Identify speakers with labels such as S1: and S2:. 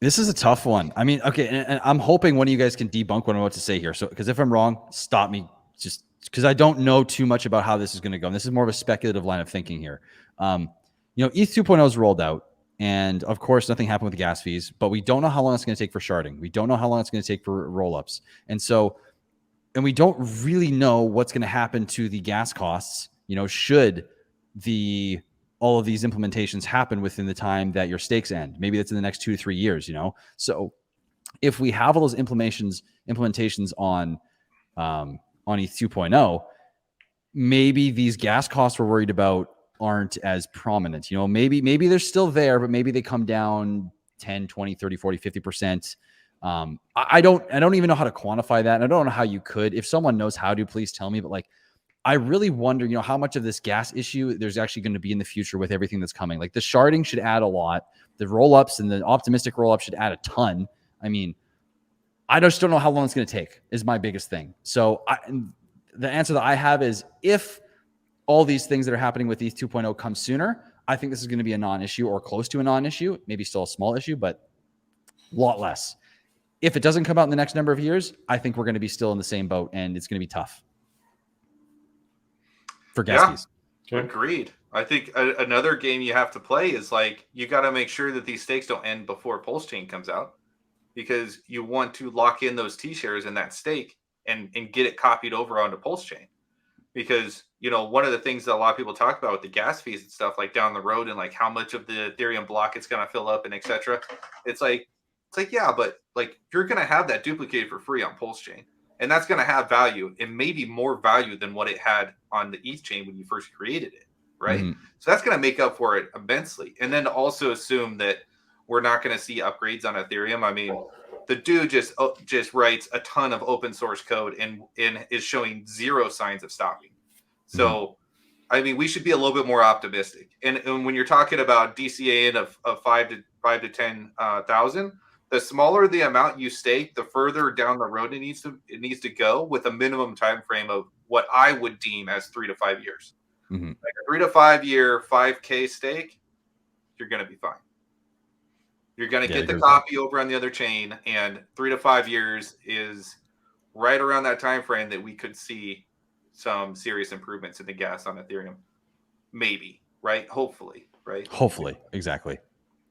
S1: This is a tough one. I mean, okay, and I'm hoping one of you guys can debunk what I'm about to say here. So, because if I'm wrong, stop me. Just because I don't know too much about how this is going to go. And this is more of a speculative line of thinking here. ETH 2.0 is rolled out, and of course, nothing happened with the gas fees. But we don't know how long it's going to take for sharding. We don't know how long it's going to take for rollups, and we don't really know what's going to happen to the gas costs. Should all of these implementations happen within the time that your stakes end. Maybe that's in the next 2 to 3 years, So if we have all those implementations on ETH 2.0, maybe these gas costs we're worried about aren't as prominent. Maybe they're still there, but maybe they come down 10, 20, 30, 40, 50%. I don't even know how to quantify that. And I don't know how you could. If someone knows how to, please tell me. But I really wonder, how much of this gas issue there's actually going to be in the future with everything that's coming. Like the sharding should add a lot. The roll-ups and the optimistic roll-up should add a ton. I mean, I just don't know how long it's going to take is my biggest thing. So the answer that I have is if all these things that are happening with ETH 2.0 come sooner, I think this is going to be a non-issue or close to a non-issue, maybe still a small issue, but a lot less. If it doesn't come out in the next number of years, I think we're going to be still in the same boat and it's going to be tough. For gas fees.
S2: Agreed. I think another game you have to play is you got to make sure that these stakes don't end before PulseChain comes out, because you want to lock in those T-shares in that stake and get it copied over onto PulseChain. Because, one of the things that a lot of people talk about with the gas fees and stuff down the road and how much of the Ethereum block it's going to fill up and etc. It's yeah, but you're going to have that duplicated for free on PulseChain. And that's going to have value, and maybe more value than what it had on the ETH chain when you first created it, right? Mm-hmm. So that's going to make up for it immensely. And then to also assume that we're not going to see upgrades on Ethereum. I mean, the dude just writes a ton of open source code and is showing zero signs of stopping. So, I mean, we should be a little bit more optimistic. And when you're talking about DCA of 5 to 10,000. The smaller the amount you stake, the further down the road it needs to go, with a minimum time frame of what I would deem as 3 to 5 years. Mm-hmm. Like a 3 to 5 year 5K stake, you're going to be fine. You're going to get the copy over on the other chain, and 3 to 5 years is right around that time frame that we could see some serious improvements in the gas on Ethereum. Maybe, right? Hopefully, right?
S1: Hopefully, exactly.